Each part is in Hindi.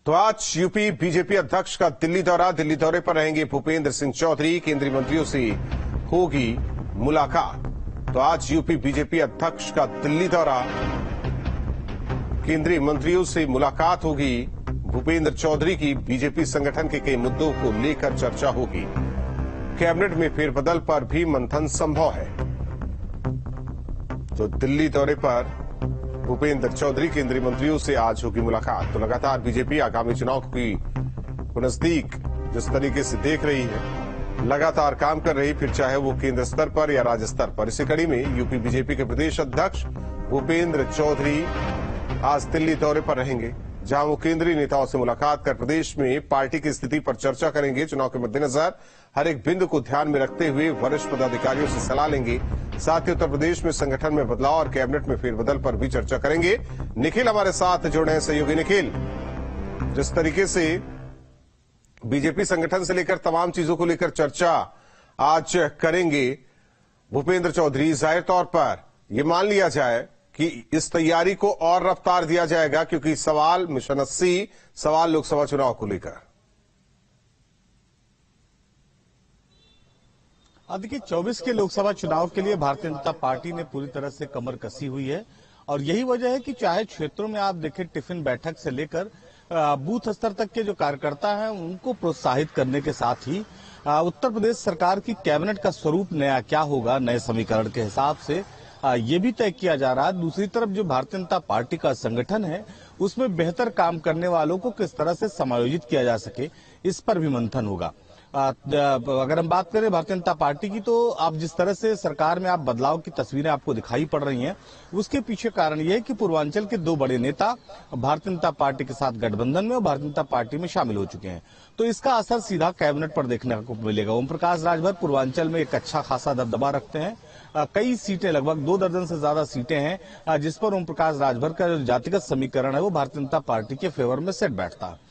तो आज यूपी बीजेपी अध्यक्ष का दिल्ली दौरे पर रहेंगे भूपेंद्र सिंह चौधरी। केंद्रीय मंत्रियों से होगी मुलाकात। तो आज यूपी बीजेपी अध्यक्ष का दिल्ली दौरा, केंद्रीय मंत्रियों से मुलाकात होगी भूपेंद्र चौधरी की। बीजेपी संगठन के कई मुद्दों को लेकर चर्चा होगी। कैबिनेट में फेरबदल पर भी मंथन संभव है। तो दिल्ली दौरे पर भूपेंद्र चौधरी, केंद्रीय मंत्रियों से आज होगी मुलाकात। तो लगातार बीजेपी आगामी चुनाव की नजदीक जिस तरीके से देख रही है, लगातार काम कर रही, फिर चाहे वो केंद्र स्तर पर या राज्य स्तर पर। इसी कड़ी में यूपी बीजेपी के प्रदेश अध्यक्ष भूपेंद्र चौधरी आज दिल्ली दौरे पर रहेंगे, जहां वो केंद्रीय नेताओं से मुलाकात कर प्रदेश में पार्टी की स्थिति पर चर्चा करेंगे। चुनाव के मद्देनजर हर एक बिंदु को ध्यान में रखते हुए वरिष्ठ पदाधिकारियों से सलाह लेंगे। साथ ही उत्तर प्रदेश में संगठन में बदलाव और कैबिनेट में फेरबदल पर भी चर्चा करेंगे। निखिल हमारे साथ जुड़े हैं। सहयोगी निखिल, जिस तरीके से बीजेपी संगठन से लेकर तमाम चीजों को लेकर चर्चा आज करेंगे भूपेंद्र चौधरी, जाहिर तौर पर यह मान लिया जाए कि इस तैयारी को और रफ्तार दिया जाएगा, क्योंकि सवाल मिशन 80 सवाल लोकसभा चुनाव को लेकर। देखिए, 24 के लोकसभा चुनाव के लिए भारतीय जनता पार्टी ने पूरी तरह से कमर कसी हुई है और यही वजह है कि चाहे क्षेत्रों में आप देखें, टिफिन बैठक से लेकर बूथ स्तर तक के जो कार्यकर्ता हैं उनको प्रोत्साहित करने के साथ ही उत्तर प्रदेश सरकार की कैबिनेट का स्वरूप नया क्या होगा, नए समीकरण के हिसाब से ये भी तय किया जा रहा है। दूसरी तरफ जो भारतीय जनता पार्टी का संगठन है उसमें बेहतर काम करने वालों को किस तरह से समायोजित किया जा सके, इस पर भी मंथन होगा। अगर हम बात करें भारतीय जनता पार्टी की, तो आप जिस तरह से सरकार में आप बदलाव की तस्वीरें आपको दिखाई पड़ रही हैं, उसके पीछे कारण यह है कि पूर्वांचल के दो बड़े नेता भारतीय जनता पार्टी के साथ गठबंधन में और भारतीय जनता पार्टी में शामिल हो चुके हैं। तो इसका असर सीधा कैबिनेट पर देखने को मिलेगा। ओम प्रकाश राजभर पूर्वांचल में एक अच्छा खासा दबदबा रखते हैं। कई सीटें, लगभग 2 दर्जन से ज्यादा सीटें हैं जिस पर ओम प्रकाश राजभर का जो जातिगत समीकरण है वो भारतीय जनता पार्टी के फेवर में सेट बैठता है।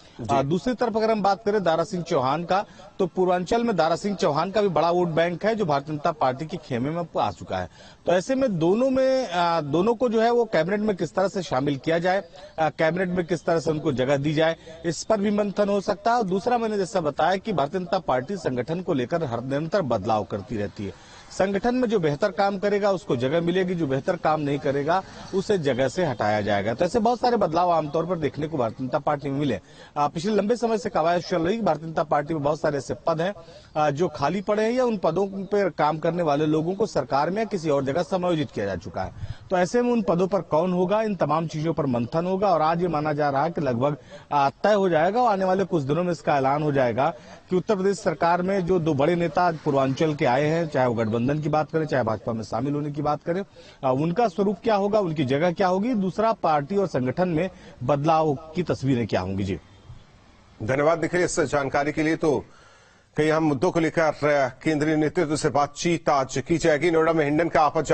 दूसरी तरफ अगर हम बात करें दारा सिंह चौहान का, तो पूर्वांचल में दारा सिंह चौहान का भी बड़ा वोट बैंक है जो भारतीय जनता पार्टी के खेमे में आ चुका है। तो ऐसे में दोनों को जो है वो कैबिनेट में किस तरह से शामिल किया जाए, कैबिनेट में किस तरह से उनको जगह दी जाए, इस पर भी मंथन हो सकता है। और दूसरा, मैंने जैसा बताया कि भारतीय जनता पार्टी संगठन को लेकर हर निरंतर बदलाव करती रहती है। संगठन में जो बेहतर काम करेगा उसको जगह मिलेगी, जो बेहतर काम नहीं करेगा उसे जगह से हटाया जाएगा। तो ऐसे बहुत सारे बदलाव आमतौर पर देखने को भारतीय जनता पार्टी में मिले। पिछले लंबे समय से कवायद चल रही भारतीय जनता पार्टी में बहुत सारे ऐसे पद हैं जो खाली पड़े हैं या उन पदों पर काम करने वाले लोगों को सरकार में किसी और जगह समायोजित किया जा चुका है। तो ऐसे में उन पदों पर कौन होगा, इन तमाम चीजों पर मंथन होगा और आज ये माना जा रहा है कि लगभग तय हो जाएगा और आने वाले कुछ दिनों में इसका ऐलान हो जाएगा कि उत्तर प्रदेश सरकार में जो दो बड़े नेता पूर्वांचल के आए हैं, चाहे वो गठबंधन की बात करें चाहे भाजपा में शामिल होने की बात करें, उनका स्वरूप क्या होगा, उनकी जगह क्या होगी, दूसरा पार्टी और संगठन में बदलाव की तस्वीरें क्या होंगी। जी धन्यवाद निखिल इस जानकारी के लिए। तो कई अहम मुद्दों को लेकर केंद्रीय नेतृत्व से बातचीत आज की जाएगी। नोएडा में हिंडन का आपस